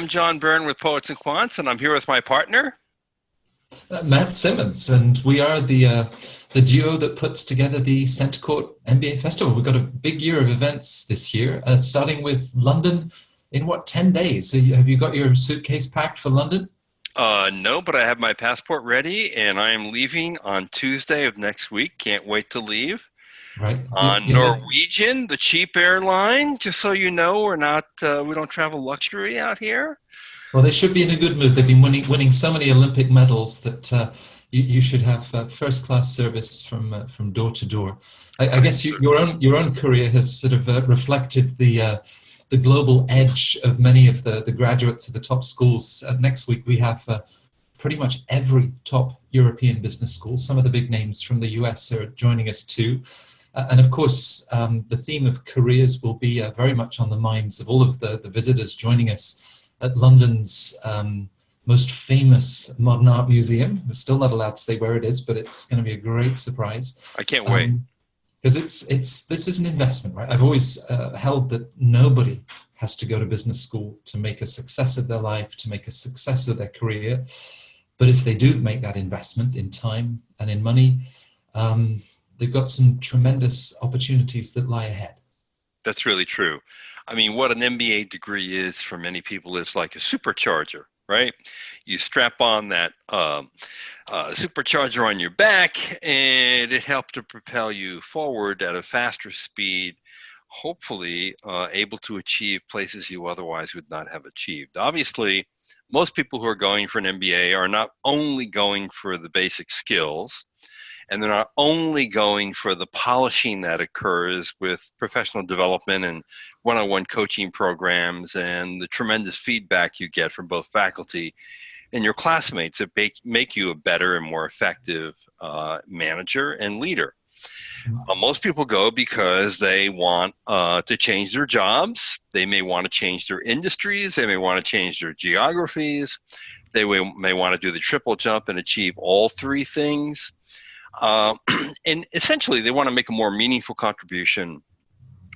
John Byrne with Poets&Quants, and I'm here with my partner. Matt Symonds, and we are the duo that puts together the CentreCourt MBA Festival. We've got a big year of events this year, starting with London in 10 days? So have you got your suitcase packed for London? No, but I have my passport ready, and I am leaving on Tuesday of next week. Can't wait to leave. Right. Norwegian, the cheap airline, just so you know, we don't travel luxury out here. Well, they should be in a good mood. They've been winning so many Olympic medals that you should have first-class service from door to door. I guess your own career has sort of reflected the global edge of many of the graduates of the top schools. Next week we have pretty much every top European business school. Some of the big names from the US are joining us too. And of course, the theme of careers will be very much on the minds of all of the visitors joining us at London's most famous modern art museum. We're still not allowed to say where it is, but it's going to be a great surprise. I can't wait. Because this is an investment, right? I've always held that nobody has to go to business school to make a success of their life, to make a success of their career. But if they do make that investment in time and in money, they've got some tremendous opportunities that lie ahead. That's really true. I mean, what an MBA degree is for many people is like a supercharger, right? You strap on that supercharger on your back, and it helps to propel you forward at a faster speed, hopefully able to achieve places you otherwise would not have achieved. Obviously, most people who are going for an MBA are not only going for the basic skills, and they're not only going for the polishing that occurs with professional development and one-on-one coaching programs and the tremendous feedback you get from both faculty and your classmates that make you a better and more effective manager and leader. Most people go because they want to change their jobs. They may want to change their industries. They may want to change their geographies. They may want to do the triple jump and achieve all three things. And essentially, they want to make a more meaningful contribution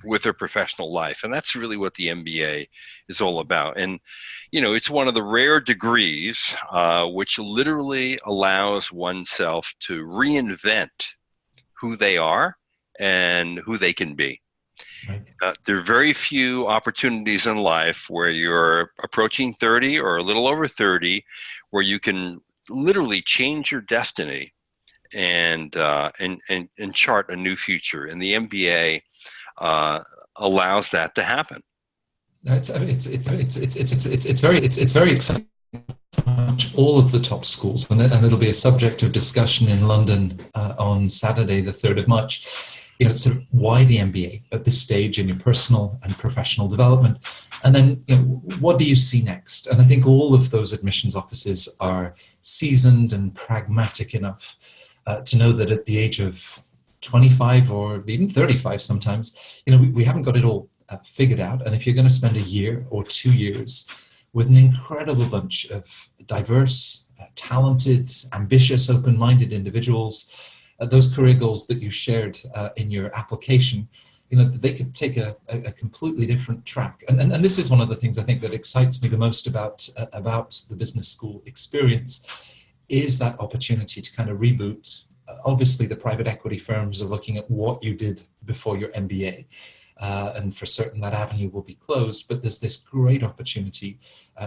with their professional life. And that's really what the MBA is all about. And, you know, it's one of the rare degrees which literally allows oneself to reinvent who they are and who they can be. Right. There are very few opportunities in life where you're approaching 30 or a little over 30 where you can literally change your destiny and chart a new future. And the MBA allows that to happen. It's very exciting. All of the top schools, and it'll be a subject of discussion in London on Saturday, the 3rd of March. You know, sort of why the MBA at this stage in your personal and professional development, and then what do you see next? And I think all of those admissions offices are seasoned and pragmatic enough to know that at the age of 25 or even 35 sometimes, we haven't got it all figured out. And if you're going to spend a year or 2 years with an incredible bunch of diverse, talented, ambitious, open-minded individuals, those career goals that you shared in your application, they could take a completely different track. And this is one of the things I think that excites me the most about the business school experience, is that opportunity to kind of reboot. Obviously, the private equity firms are looking at what you did before your MBA. And for certain that avenue will be closed, but there's this great opportunity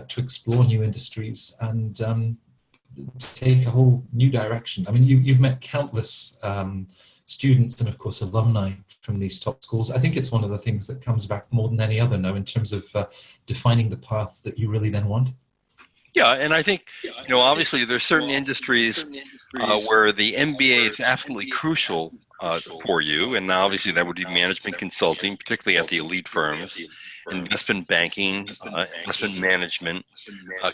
to explore new industries and take a whole new direction. I mean, you've met countless students and of course alumni from these top schools. I think it's one of the things that comes back more than any other now in terms of defining the path that you really then want. Yeah, and I think, obviously there's certain industries where the MBA is absolutely crucial for you, and obviously that would be management consulting, particularly at the elite firms, investment banking, investment management,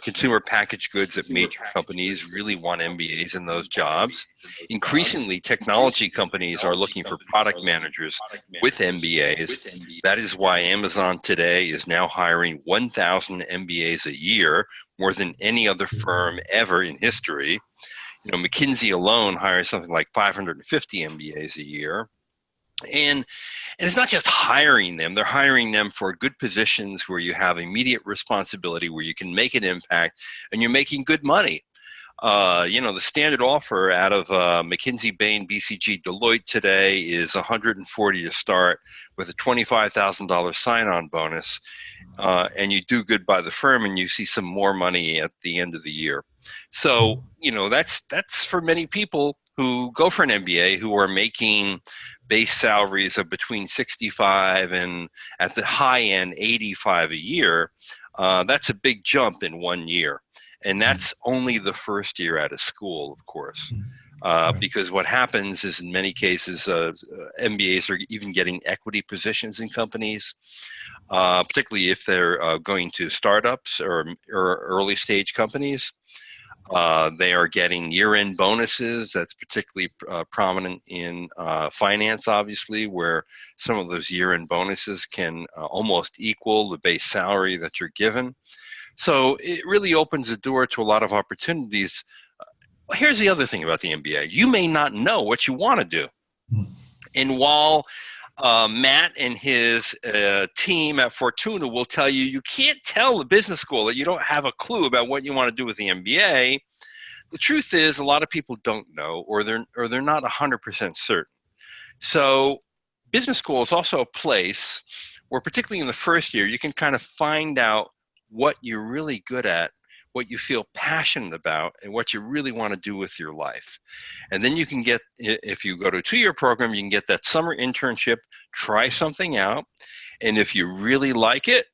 consumer packaged goods at major companies really want MBAs in those jobs. Increasingly, technology companies are looking for product managers with MBAs. That is why Amazon today is now hiring 1,000 MBAs a year, more than any other firm ever in history. McKinsey alone hires something like 550 MBAs a year. And it's not just hiring them, they're hiring them for good positions where you have immediate responsibility, where you can make an impact, and you're making good money. The standard offer out of McKinsey, Bain, BCG, Deloitte today is 140 to start with a $25,000 sign-on bonus. And you do good by the firm and you see some more money at the end of the year. So, that's for many people who go for an MBA who are making base salaries of between 65 and at the high end 85 a year. That's a big jump in 1 year. And that's only the first year out of school, of course. Because what happens is in many cases, MBAs are even getting equity positions in companies, particularly if they're going to startups or early stage companies. They are getting year-end bonuses. That's particularly prominent in finance, obviously, where some of those year-end bonuses can almost equal the base salary that you're given. So it really opens the door to a lot of opportunities. Here's the other thing about the MBA. You may not know what you want to do. And while Matt and his team at Fortuna will tell you, you can't tell the business school that you don't have a clue about what you want to do with the MBA, the truth is a lot of people don't know, or they're not 100% certain. So business school is also a place where, particularly in the first year, you can kind of find out what you're really good at, what you feel passionate about, and what you really want to do with your life. And then you can get, if you go to a 2-year program, you can get that summer internship, try something out. And if you really like it,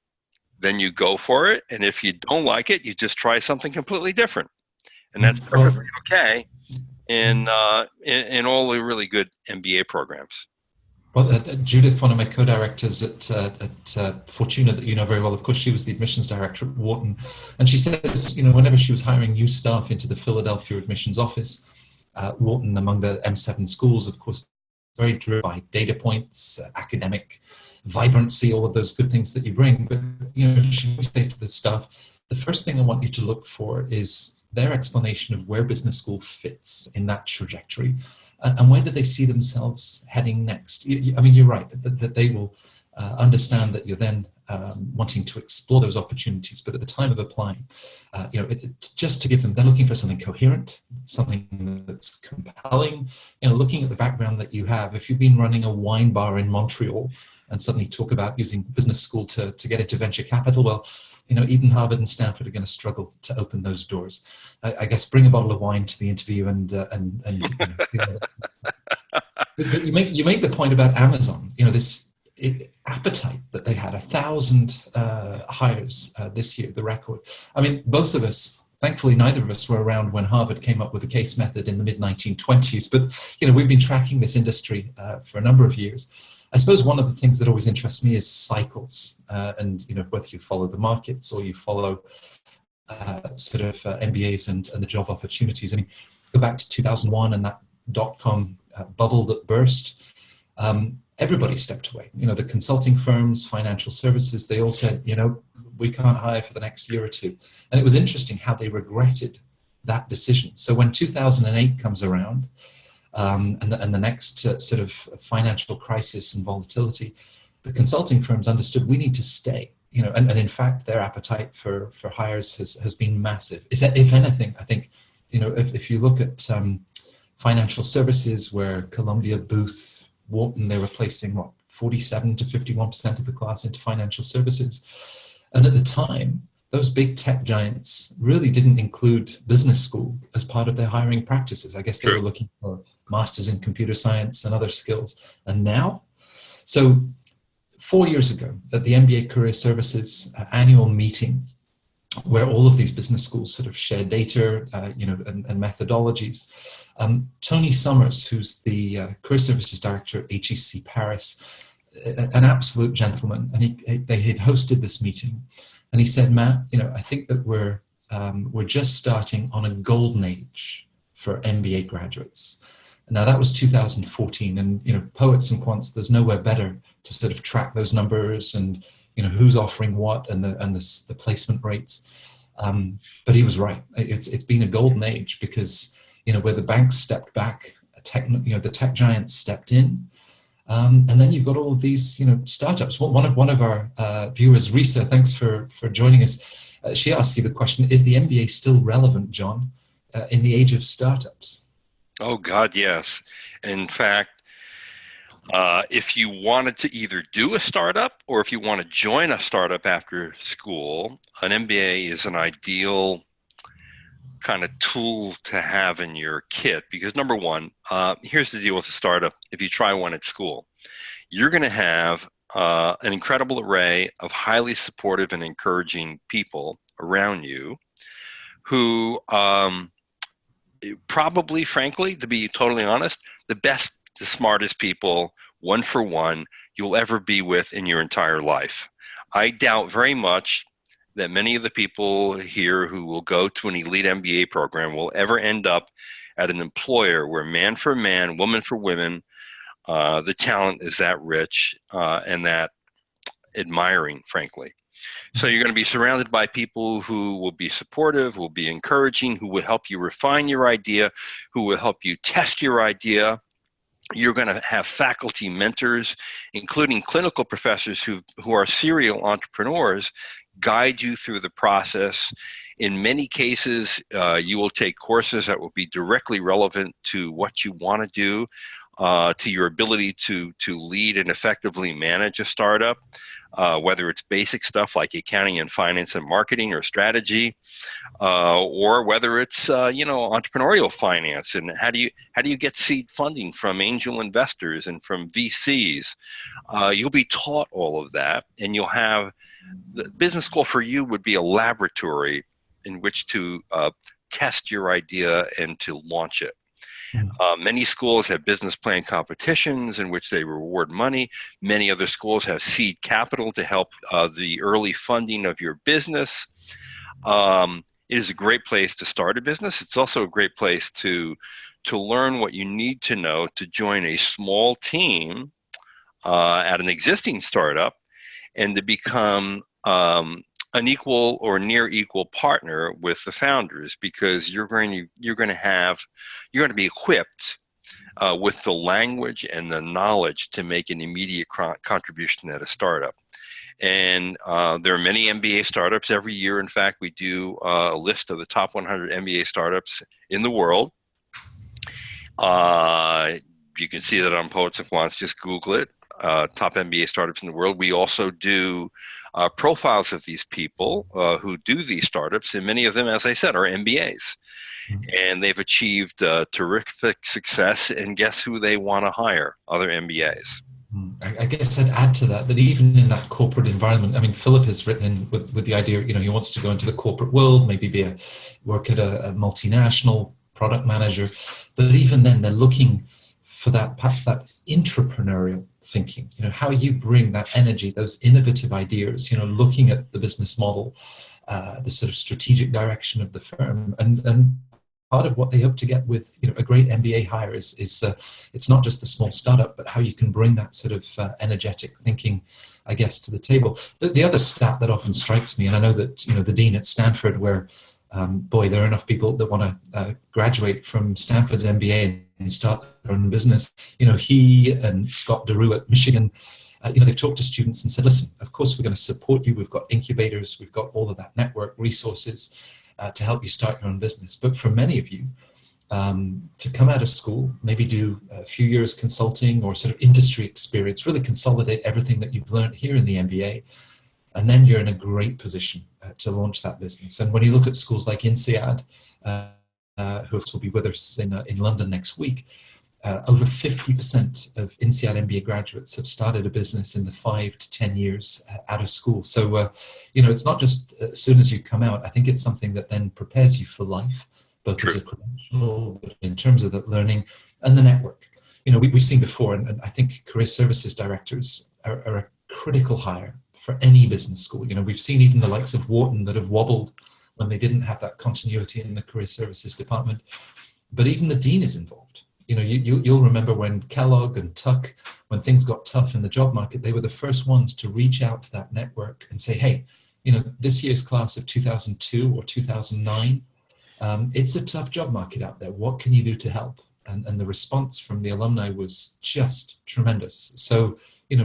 then you go for it. And if you don't like it, you just try something completely different. And that's perfectly okay in all the really good MBA programs. Well, Judith, one of my co-directors at Fortuna, that you know very well, of course, she was the admissions director at Wharton. And she says, whenever she was hiring new staff into the Philadelphia admissions office, Wharton, among the M7 schools, of course, very driven by data points, academic vibrancy, all of those good things that you bring. But, she would say to the staff, the first thing I want you to look for is their explanation of where business school fits in that trajectory. And where do they see themselves heading next? You're right, that they will understand that you're then wanting to explore those opportunities. But at the time of applying, just to give them, they're looking for something coherent, something that's compelling. Looking at the background that you have, if you've been running a wine bar in Montreal and suddenly talk about using business school to get into venture capital, well, even Harvard and Stanford are going to struggle to open those doors. I guess bring a bottle of wine to the interview and But you make the point about Amazon. This appetite that they had, 1,000 hires this year, the record. Both of us, thankfully, neither of us were around when Harvard came up with the case method in the mid-1920s. But we've been tracking this industry for a number of years. I suppose one of the things that always interests me is cycles, and whether you follow the markets or you follow MBAs and the job opportunities. Go back to 2001 and that dot-com bubble that burst. Everybody stepped away. The consulting firms, financial services, they all said, we can't hire for the next year or two. And it was interesting how they regretted that decision. So when 2008 comes around, and the next sort of financial crisis and volatility, the consulting firms understood we need to stay, and in fact, their appetite for hires has been massive. If anything, I think, if you look at financial services, where Columbia, Booth, Wharton, they're replacing 47 to 51% of the class into financial services. And at the time, those big tech giants really didn't include business school as part of their hiring practices. I guess they were looking for masters in computer science and other skills. And now, so 4 years ago at the MBA Career Services annual meeting, where all of these business schools sort of share data, and methodologies, Tony Summers, who's the Career Services Director at HEC Paris, an absolute gentleman, and they had hosted this meeting. And he said, Matt, I think that we're just starting on a golden age for MBA graduates. Now that was 2014, and Poets and Quants, there's nowhere better to sort of track those numbers and who's offering what and the placement rates. But he was right. It's been a golden age because where the banks stepped back, the tech giants stepped in. And then you've got all of these, startups. One of our viewers, Risa, thanks for joining us. She asked you the question: is the MBA still relevant, John, in the age of startups? Oh God, yes. In fact, if you wanted to either do a startup or if you want to join a startup after school, an MBA is an ideal kind of tool to have in your kit, because number one, here's the deal with a startup. If you try one at school, you're going to have an incredible array of highly supportive and encouraging people around you who probably, frankly, to be totally honest, the best, the smartest people, one for one, you'll ever be with in your entire life. I doubt very much that many of the people here who will go to an elite MBA program will ever end up at an employer where man for man, woman for women, the talent is that rich and that admiring, frankly. So you're going to be surrounded by people who will be supportive, who will be encouraging, who will help you refine your idea, who will help you test your idea. You're going to have faculty mentors, including clinical professors who are serial entrepreneurs, guide you through the process. In many cases, you will take courses that will be directly relevant to what you want to do, to your ability to lead and effectively manage a startup, whether it's basic stuff like accounting and finance and marketing or strategy, or whether it's entrepreneurial finance and how do you get seed funding from angel investors and from VCs. You'll be taught all of that, and you'll have the business school for you would be a laboratory in which to test your idea and to launch it. Many schools have business plan competitions in which they reward money. Many other schools have seed capital to help the early funding of your business. It is a great place to start a business. It's also a great place to learn what you need to know to join a small team at an existing startup and to become an equal or near equal partner with the founders, because you're going to be equipped with the language and the knowledge to make an immediate contribution at a startup. And there are many MBA startups every year. In fact, we do a list of the top 100 MBA startups in the world. You can see that on Poets&Quants. Just Google it. Top MBA startups in the world. We also do profiles of these people who do these startups, and many of them, as I said, are MBAs. And they've achieved terrific success, and guess who they want to hire? Other MBAs. I guess I'd add to that even in that corporate environment, I mean, Philip has written in with the idea, he wants to go into the corporate world, maybe work at a multinational product manager, but even then they're looking for that, perhaps that entrepreneurial thinking, how you bring that energy, those innovative ideas, looking at the business model, the sort of strategic direction of the firm. And part of what they hope to get with a great MBA hire is it's not just the small startup, but how you can bring that sort of energetic thinking, I guess, to the table. The other stat that often strikes me, and I know that the dean at Stanford, where there are enough people that want to graduate from Stanford's MBA and start their own business. He and Scott DeRue at Michigan, they've talked to students and said, listen, of course we're going to support you. We've got incubators. We've got all of that network resources to help you start your own business. But for many of you, to come out of school, maybe do a few years consulting or sort of industry experience, really consolidate everything that you've learned here in the MBA, and then you're in a great position to launch that business. And when you look at schools like INSEAD, who will be with us in London next week, over 50% of INSEAD MBA graduates have started a business in the 5 to 10 years out of school. So, it's not just as soon as you come out. I think it's something that then prepares you for life, both as a credential, but in terms of the learning and the network. We've seen before, and I think career services directors are a critical hire for any business school. We've seen even the likes of Wharton that have wobbled when they didn't have that continuity in the career services department. But even the dean is involved. You'll remember when Kellogg and Tuck, when things got tough in the job market, they were the first ones to reach out to that network and say, hey, this year's class of 2002 or 2009, it's a tough job market out there. What can you do to help? and the response from the alumni was just tremendous. So,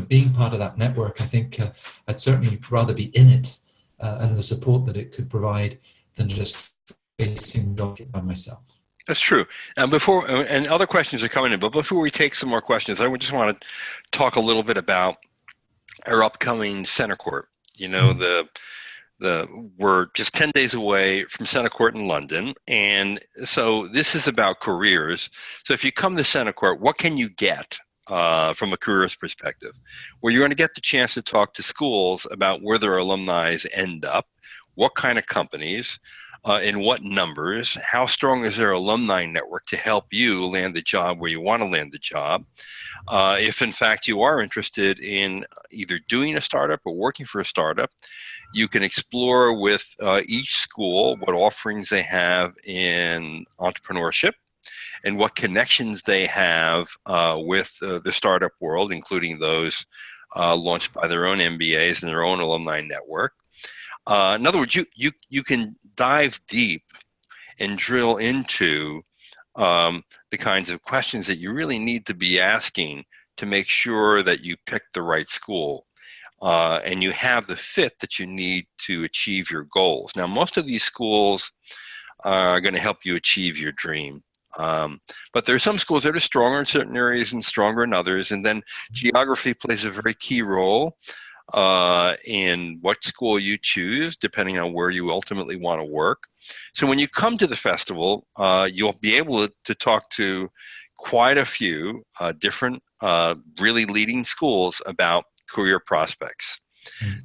being part of that network, I think I'd certainly rather be in it and the support that it could provide than just facing the by myself. That's true. And other questions are coming in, but before we take some more questions, I just want to talk a little bit about our upcoming CentreCourt. We're just 10 days away from CentreCourt in London, and so this is about careers. So if you come to CentreCourt, what can you get from a careers perspective? Well, you're going to get the chance to talk to schools about where their alumni end up, what kind of companies, in what numbers, how strong is their alumni network to help you land the job where you want to land the job. If in fact you are interested in either doing a startup or working for a startup, you can explore with each school what offerings they have in entrepreneurship and what connections they have with the startup world, including those launched by their own MBAs and their own alumni network. In other words, you can dive deep and drill into the kinds of questions that you really need to be asking to make sure that you pick the right school and you have the fit that you need to achieve your goals. Now, most of these schools are going to help you achieve your dream. But there are some schools that are stronger in certain areas and stronger in others. And then geography plays a very key role in what school you choose, depending on where you ultimately want to work. So when you come to the festival, you'll be able to talk to quite a few different, really leading schools about career prospects.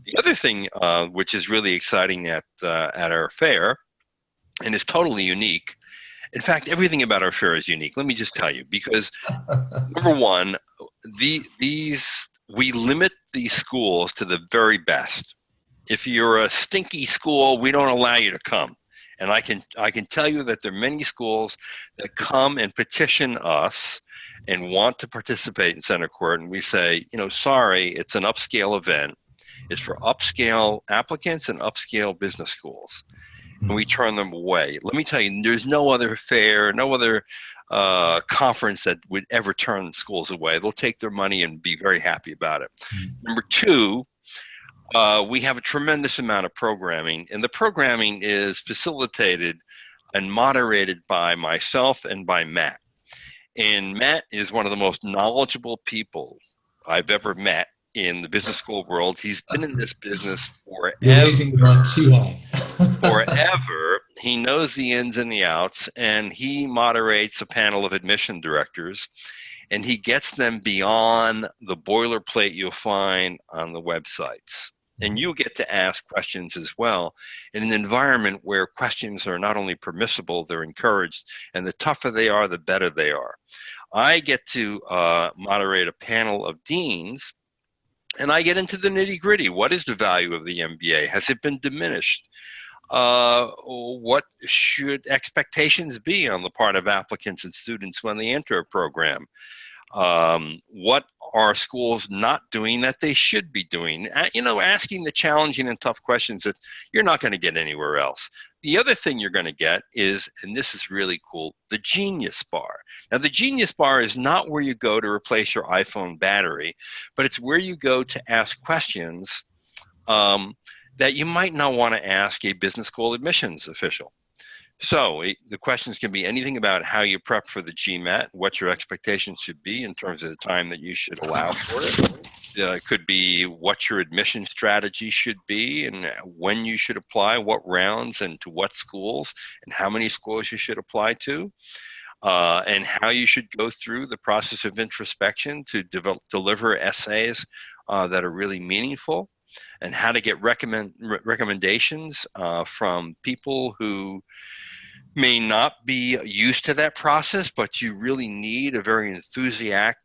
The other thing which is really exciting at our fair, and is totally unique, in fact, everything about our fair is unique. Let me just tell you, because number one, we limit these schools to the very best. If you're a stinky school, we don't allow you to come. And I can tell you that there are many schools that come and petition us and want to participate in CentreCourt, and we say, sorry, it's an upscale event. It's for upscale applicants and upscale business schools. And we turn them away. Let me tell you, there's no other fair, no other conference that would ever turn schools away. They'll take their money and be very happy about it. Number two, we have a tremendous amount of programming, and the programming is facilitated and moderated by myself and by Matt. And Matt is one of the most knowledgeable people I've ever met in the business school world. He's been in this business forever. You're raising the bar too high. Forever. He knows the ins and the outs, and he moderates a panel of admission directors, and he gets them beyond the boilerplate you'll find on the websites. And you get to ask questions as well in an environment where questions are not only permissible, they're encouraged, and the tougher they are, the better they are. I get to moderate a panel of deans, and I get into the nitty-gritty. What is the value of the MBA? Has it been diminished? What should expectations be on the part of applicants and students when they enter a program? What are schools not doing that they should be doing? Asking the challenging and tough questions that you're not going to get anywhere else. The other thing you're going to get is, and this is really cool, the Genius Bar. Now, the Genius Bar is not where you go to replace your iPhone battery, but it's where you go to ask questions that you might not want to ask a business school admissions official. So the questions can be anything about how you prep for the GMAT, what your expectations should be in terms of the time that you should allow for it. It could be what your admission strategy should be and when you should apply, what rounds and to what schools, and how many schools you should apply to, and how you should go through the process of introspection to deliver essays that are really meaningful, and how to get recommendations from people who may not be used to that process, but you really need a very enthusiastic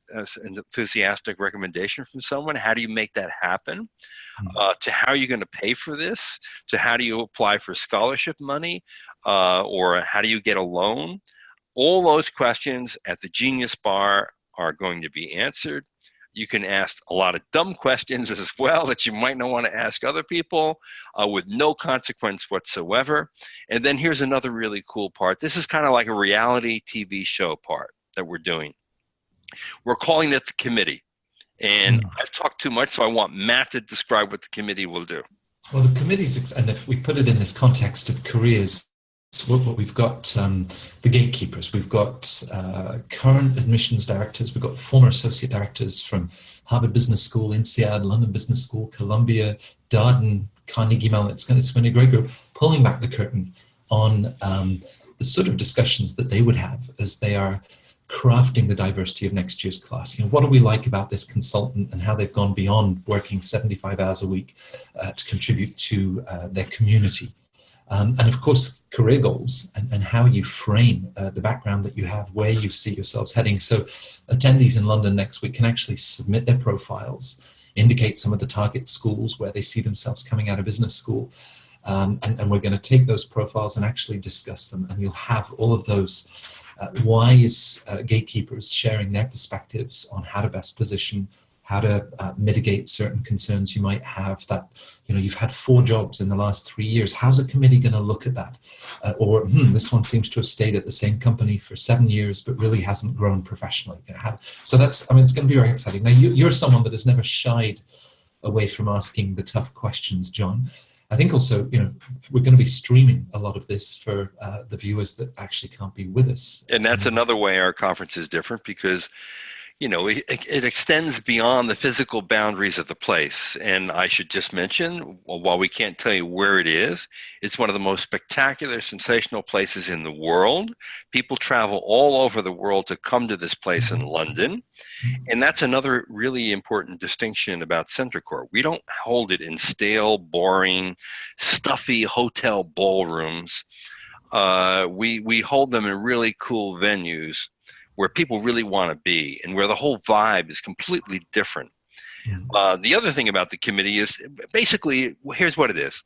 recommendation from someone. How do you make that happen? To how are you going to pay for this? To how do you apply for scholarship money? Or how do you get a loan? All those questions at the Genius Bar are going to be answered. You can ask a lot of dumb questions as well that you might not want to ask other people with no consequence whatsoever. And then here's another really cool part. This is kind of like a reality TV show part. that we're doing. We're calling it the committee. And I've talked too much, so I want Matt to describe what the committee will do. Well, the committees, and if we put it in this context of careers, what we've got the gatekeepers, we've got current admissions directors, we've got former associate directors from Harvard Business School, INSEAD, London Business School, Columbia, Darden, Carnegie Mellon. It's going to be a great group pulling back the curtain on the sort of discussions that they would have as they are crafting the diversity of next year's class. What do we like about this consultant and how they've gone beyond working 75 hours a week to contribute to their community? And of course, career goals and how you frame the background that you have, where you see yourselves heading. So attendees in London next week can actually submit their profiles, indicate some of the target schools where they see themselves coming out of business school. And we're going to take those profiles and actually discuss them. And you'll have all of those wise gatekeepers sharing their perspectives on how to best position, how to mitigate certain concerns you might have that, you've had 4 jobs in the last 3 years. How's a committee going to look at that? Or this one seems to have stayed at the same company for 7 years, but really hasn't grown professionally. So it's going to be very exciting. Now, you're someone that has never shied away from asking the tough questions, John. I think also, we're going to be streaming a lot of this for the viewers that actually can't be with us. And that's another way our conference is different because, it extends beyond the physical boundaries of the place. And I should just mention, while we can't tell you where it is, it's one of the most spectacular, sensational places in the world. People travel all over the world to come to this place in London. And that's another really important distinction about CentreCourt. We don't hold it in stale, boring, stuffy hotel ballrooms. We hold them in really cool venues where people really want to be and where the whole vibe is completely different. The other thing about the committee is basically, here's what it is.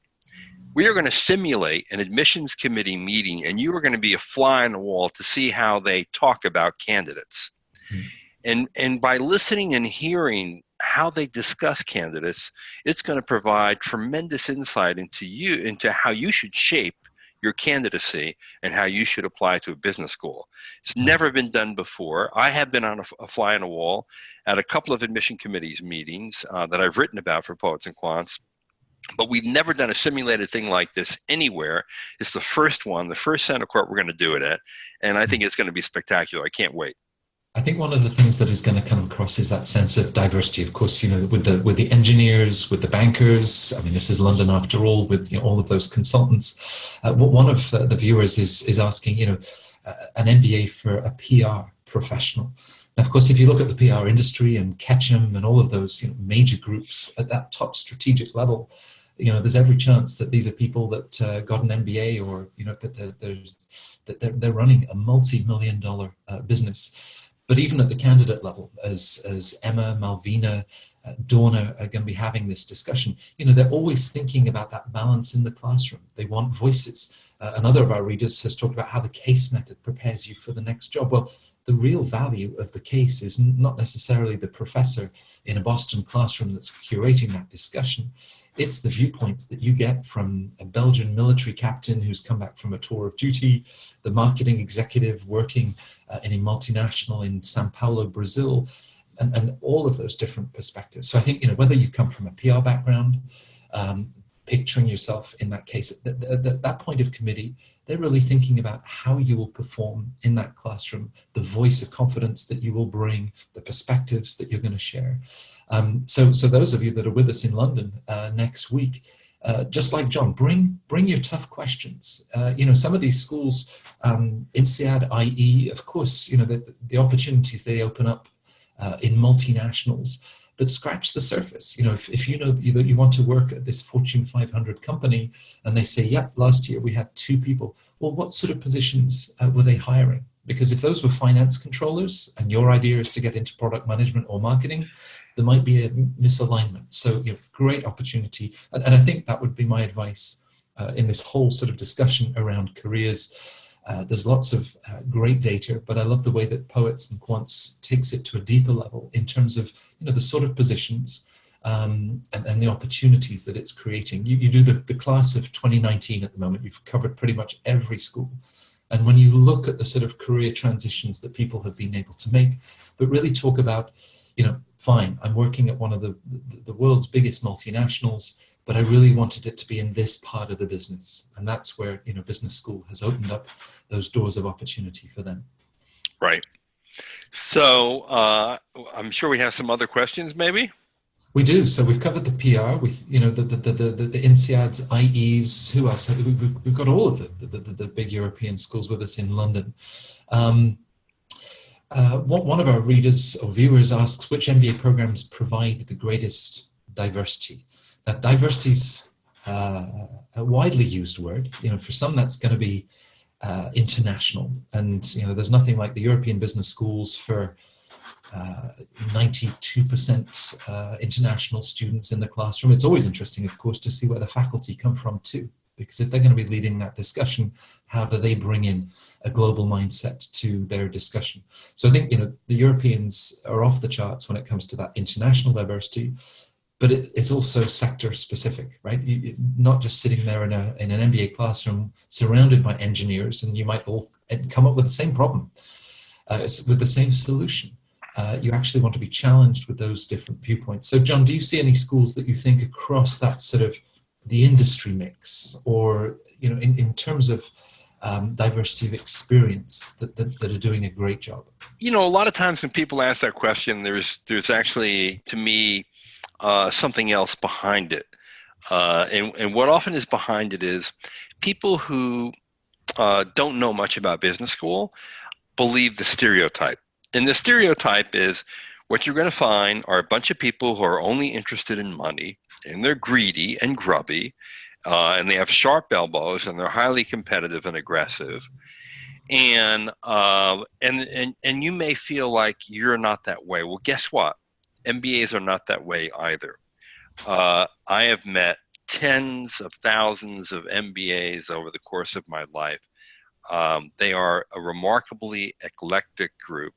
We are going to simulate an admissions committee meeting, and you are going to be a fly on the wall to see how they talk about candidates. And by listening and hearing how they discuss candidates, it's going to provide tremendous insight into how you should shape your candidacy and how you should apply to a business school. It's never been done before. I have been on a fly on the wall at a couple of admission committees meetings that I've written about for Poets and Quants, but we've never done a simulated thing like this anywhere. It's the first one, the first CentreCourt we're going to do it at, and I think it's going to be spectacular. I can't wait. I think one of the things that is going to come across is that sense of diversity. Of course, with the engineers, with the bankers. I mean, this is London after all. With all of those consultants. One of the viewers is asking, an MBA for a PR professional. Now, of course, if you look at the PR industry and Ketchum and all of those major groups at that top strategic level, there's every chance that these are people that got an MBA or that they're running a multi-million-dollar business. But even at the candidate level, as Emma, Malvina, Donna are going to be having this discussion, they're always thinking about that balance in the classroom. They want voices. Another of our readers has talked about how the case method prepares you for the next job. Well, the real value of the case is not necessarily the professor in a Boston classroom that's curating that discussion. It's the viewpoints that you get from a Belgian military captain who's come back from a tour of duty, the marketing executive working in a multinational in Sao Paulo, Brazil, and all of those different perspectives. So I think, whether you come from a PR background, picturing yourself in that case, at that point of committee, they're really thinking about how you will perform in that classroom, the voice of confidence that you will bring, the perspectives that you're going to share. So those of you that are with us in London next week, just like John, bring your tough questions. Some of these schools, INSEAD, IE, of course, the opportunities they open up in multinationals. But scratch the surface. If you know that you want to work at this Fortune 500 company and they say, yep, last year we had 2 people. Well, what sort of positions were they hiring? Because if those were finance controllers and your idea is to get into product management or marketing, there might be a misalignment. So, great opportunity. And I think that would be my advice in this whole sort of discussion around careers. There's lots of great data, but I love the way that Poets and Quants takes it to a deeper level in terms of the sort of positions and the opportunities that it's creating. You do the class of 2019 at the moment. You've covered pretty much every school. And when you look at the sort of career transitions that people have been able to make, but really talk about, fine, I'm working at one of the world's biggest multinationals, but I really wanted it to be in this part of the business. And that's where, business school has opened up those doors of opportunity for them. Right. So I'm sure we have some other questions, maybe? We do. So we've covered the PR with, the INSEADs, IEs, who else? We've got all of the big European schools with us in London. One of our readers or viewers asks, which MBA programs provide the greatest diversity? Now, diversity is a widely used word. For some, that's going to be international. And, there's nothing like the European business schools for 92% international students in the classroom. It's always interesting, of course, to see where the faculty come from too, because if they're going to be leading that discussion, how do they bring in a global mindset to their discussion? So I think, the Europeans are off the charts when it comes to that international diversity, but it's also sector specific, right? You're not just sitting there in an MBA classroom surrounded by engineers, and you might all come up with the same problem, with the same solution. You actually want to be challenged with those different viewpoints. So, John, do you see any schools that you think across that sort of the industry mix, or in terms of diversity of experience that are doing a great job? A lot of times when people ask that question, there's actually, to me, something else behind it. And what often is behind it is people who don't know much about business school believe the stereotype. And the stereotype is what you're going to find are a bunch of people who are only interested in money, and they're greedy and grubby, and they have sharp elbows, and they're highly competitive and aggressive. And you may feel like you're not that way. Well, guess what? MBAs are not that way either. I have met tens of thousands of MBAs over the course of my life. They are a remarkably eclectic group,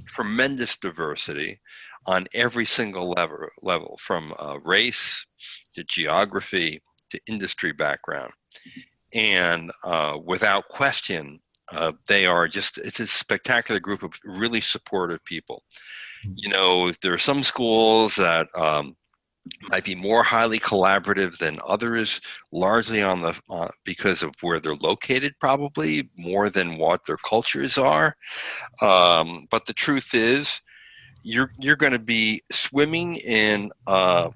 tremendous diversity on every single level from race to geography to industry background. And without question, they are it's a spectacular group of really supportive people. There are some schools that might be more highly collaborative than others, largely because of where they're located, probably more than what their cultures are. But the truth is, you're going to be swimming in a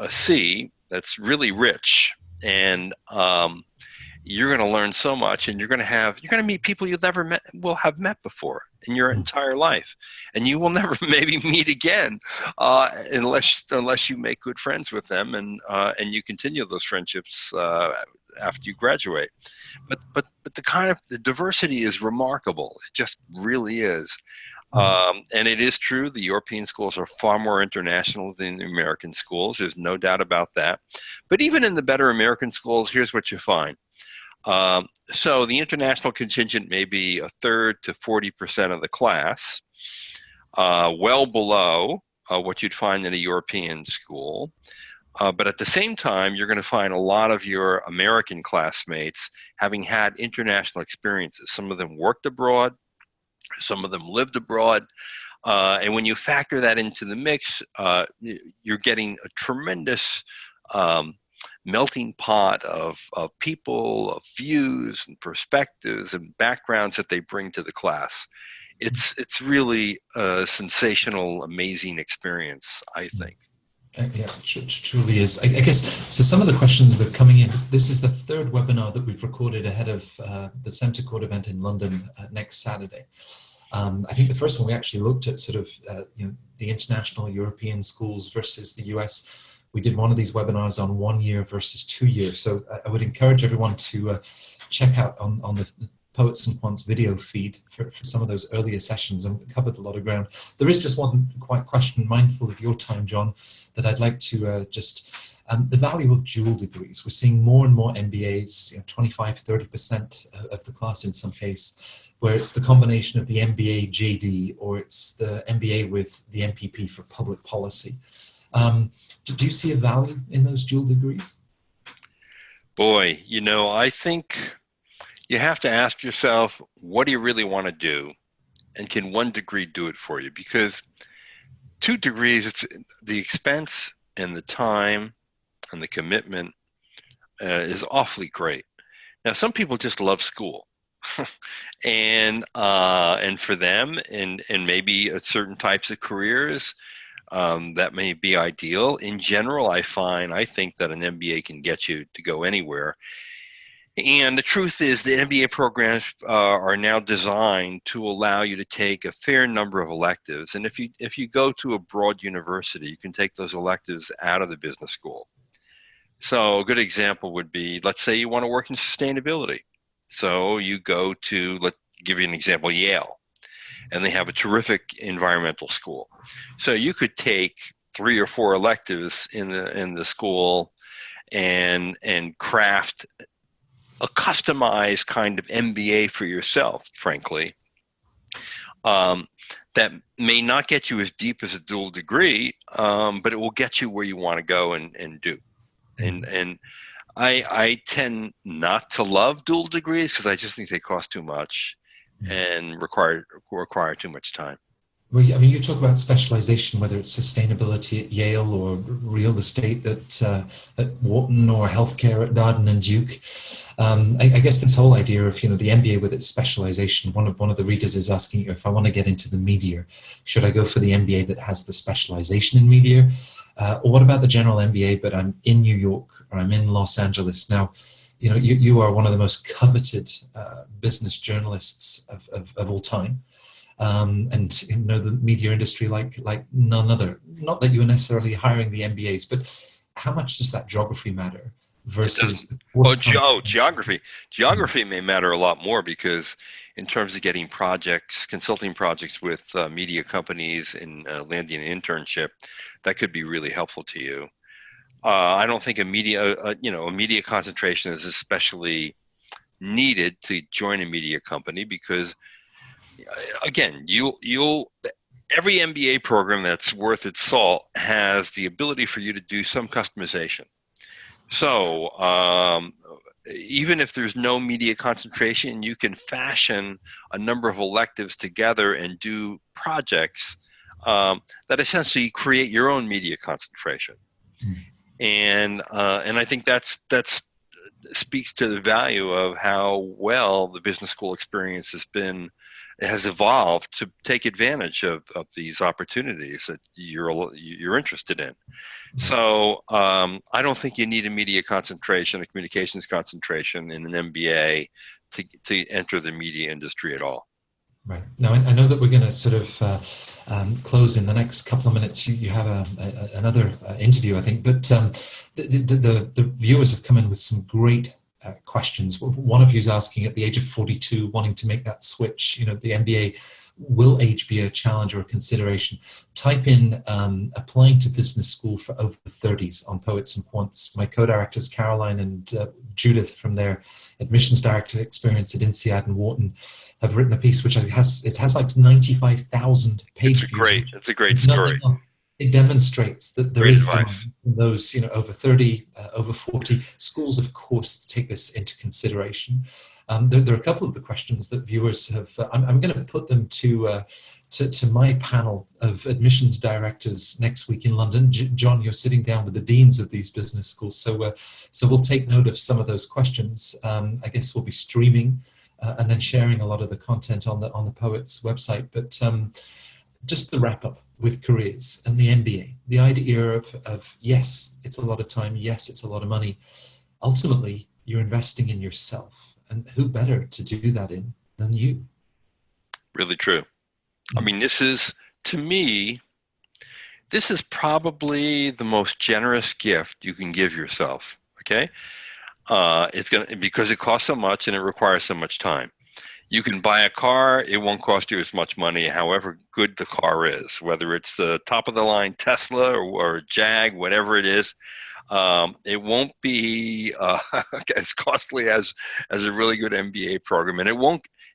sea that's really rich, and you're going to learn so much, and you're going to meet people you never will have met before in your entire life, and you will never maybe meet again unless you make good friends with them, and you continue those friendships after you graduate. But the diversity is remarkable. It just really is. And it is true, the European schools are far more international than the American schools. There's no doubt about that. But even in the better American schools, here's what you find. So the international contingent may be a third to 40% of the class, well below what you'd find in a European school. But at the same time, you're going to find a lot of your American classmates having had international experiences. Some of them worked abroad, some of them lived abroad. And when you factor that into the mix, you're getting a tremendous melting pot of people, of views and perspectives and backgrounds that they bring to the class. It's really a sensational, amazing experience, I think. Yeah, it truly is. I guess, so some of the questions that are coming in, this is the third webinar that we've recorded ahead of the CentreCourt event in London next Saturday. I think the first one we actually looked at sort of the international European schools versus the US. We did one of these webinars on 1 year versus 2 years. So I would encourage everyone to check out on the Poets&Quants video feed for some of those earlier sessions, and we covered a lot of ground. There is just one question, mindful of your time, John, that I'd like to the value of dual degrees. We're seeing more and more MBAs, 25, 30% of the class in some case, where it's the combination of the MBA JD or it's the MBA with the MPP for public policy. Do you see a value in those dual degrees? Boy, I think You have to ask yourself, what do you really want to do? And can one degree do it for you? Because 2 degrees, it's the expense and the time and the commitment is awfully great. Now, some people just love school, and for them, and maybe at certain types of careers, that may be ideal. In general, I think that an MBA can get you to go anywhere. And the truth is, the MBA programs are now designed to allow you to take a fair number of electives. And if you go to a broad university, you can take those electives out of the business school. So a good example would be, let's say you want to work in sustainability. So you go to, let's give you an example, Yale, and they have a terrific environmental school. So you could take 3 or 4 electives in the school and craft a customized kind of MBA for yourself, frankly, that may not get you as deep as a dual degree, but it will get you where you want to go and do. And I tend not to love dual degrees because I just think they cost too much and require too much time. Well, I mean, you talk about specialization, whether it's sustainability at Yale or real estate at Wharton or healthcare at Darden and Duke. I guess this whole idea of, the MBA with its specialization, one of the readers is asking you, if I want to get into the media, should I go for the MBA that has the specialization in media? Or what about the general MBA, but I'm in New York or I'm in Los Angeles? Now, you are one of the most coveted business journalists of all time. And the media industry like none other. Not that you are necessarily hiring the MBAs, but how much does that geography matter versus the course geography? Geography may matter a lot more, because in terms of getting consulting projects with media companies and landing an internship, that could be really helpful to you. I don't think a media concentration is especially needed to join a media company, because again, every MBA program that's worth its salt has the ability for you to do some customization. So even if there's no media concentration, you can fashion a number of electives together and do projects that essentially create your own media concentration. And I think that's speaks to the value of how well the business school experience has evolved to take advantage of these opportunities that you're interested in. So I don't think you need a media concentration, a communications concentration in an MBA to enter the media industry at all. Right. Now, I know that we're going to sort of close in the next couple of minutes. You have another interview, I think, but the viewers have come in with some great questions. One of you is asking, at the age of 42, wanting to make that switch, the MBA, will age be a challenge or a consideration? Type in applying to business school for over 30s on Poets&Quants. My co-directors, Caroline and Judith, from their admissions director experience at INSEAD and Wharton, have written a piece which has like 95,000 page views. It's a great story. It demonstrates that there is demand from those, over 30, over 40. Schools, of course, take this into consideration. There are a couple of the questions that viewers have. I'm going to put them to my panel of admissions directors next week in London. John, you're sitting down with the deans of these business schools, so we'll take note of some of those questions. I guess we'll be streaming and then sharing a lot of the content on the Poets website. But just the wrap up with careers and the MBA, the idea of yes, it's a lot of time, yes, it's a lot of money. Ultimately, you're investing in yourself. And who better to do that in than you? Really true. I mean, to me, this is probably the most generous gift you can give yourself. Okay, because it costs so much and it requires so much time. You can buy a car; it won't cost you as much money, however good the car is. Whether it's the top of the line Tesla or Jag, whatever it is. It won't be as costly as a really good MBA program, and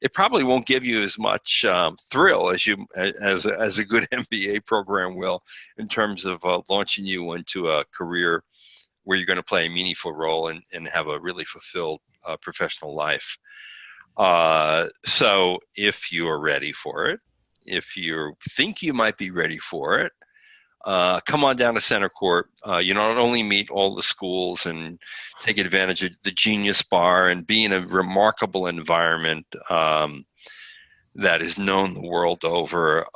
it probably won't give you as much thrill as a good MBA program will, in terms of launching you into a career where you're going to play a meaningful role and have a really fulfilled professional life. So if you are ready for it, if you think you might be ready for it, come on down to CentreCourt. You not only meet all the schools and take advantage of the Genius Bar and be in a remarkable environment that is known the world over.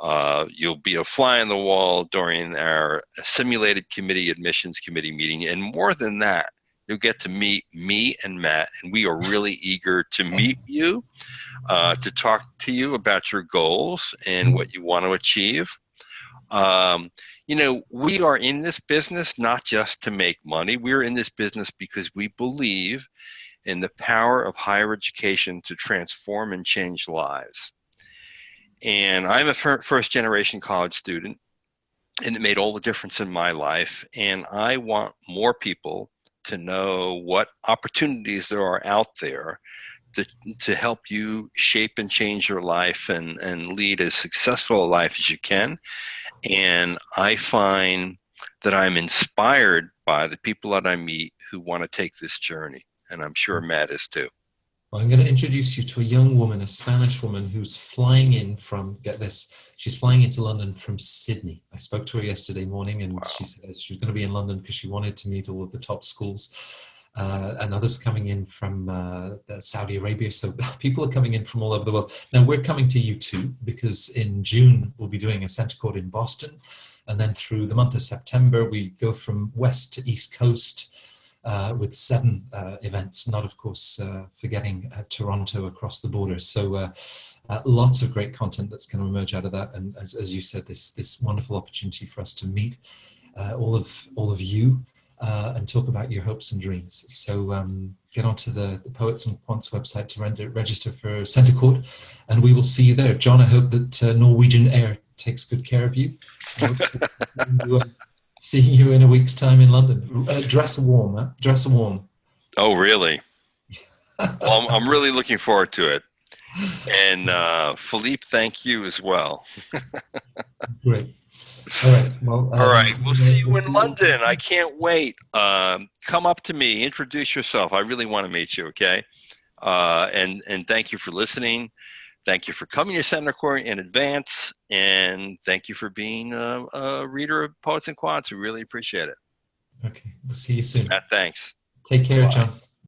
You'll be a fly on the wall during our simulated committee admissions committee meeting. And more than that, you'll get to meet me and Matt, and we are really eager to meet you, to talk to you about your goals and what you want to achieve. We are in this business not just to make money. We're in this business because we believe in the power of higher education to transform and change lives. And I'm a first generation college student, and it made all the difference in my life. And I want more people to know what opportunities there are out there to help you shape and change your life and lead as successful a life as you can. And I find that I'm inspired by the people that I meet who want to take this journey. And I'm sure Matt is too. Well, I'm going to introduce you to a young woman, a Spanish woman who's flying in from, get this, she's flying into London from Sydney. I spoke to her yesterday morning, and She said she was going to be in London because she wanted to meet all of the top schools. And others coming in from Saudi Arabia. So people are coming in from all over the world. Now we're coming to you too, because in June we'll be doing a CentreCourt in Boston. And then through the month of September, we go from west to east coast with 7 events, not of course forgetting Toronto across the border. So lots of great content that's going to emerge out of that. And as you said, this wonderful opportunity for us to meet all of you. And talk about your hopes and dreams. So get onto the Poets&Quants website to register for CentreCourt, and we will see you there. John, I hope that Norwegian Air takes good care of you. Seeing you in a week's time in London. Dress warm, huh? Dress warm. Oh, really? Well, I'm really looking forward to it. And Philippe, thank you as well. Great. All right. Well, all right. We'll see you in London. I can't wait. Come up to me. Introduce yourself. I really want to meet you. Okay. And thank you for listening. Thank you for coming to CentreCourt in advance, and thank you for being a reader of Poets and Quants. We really appreciate it. Okay. We'll see you soon. Matt, thanks. Take care, John.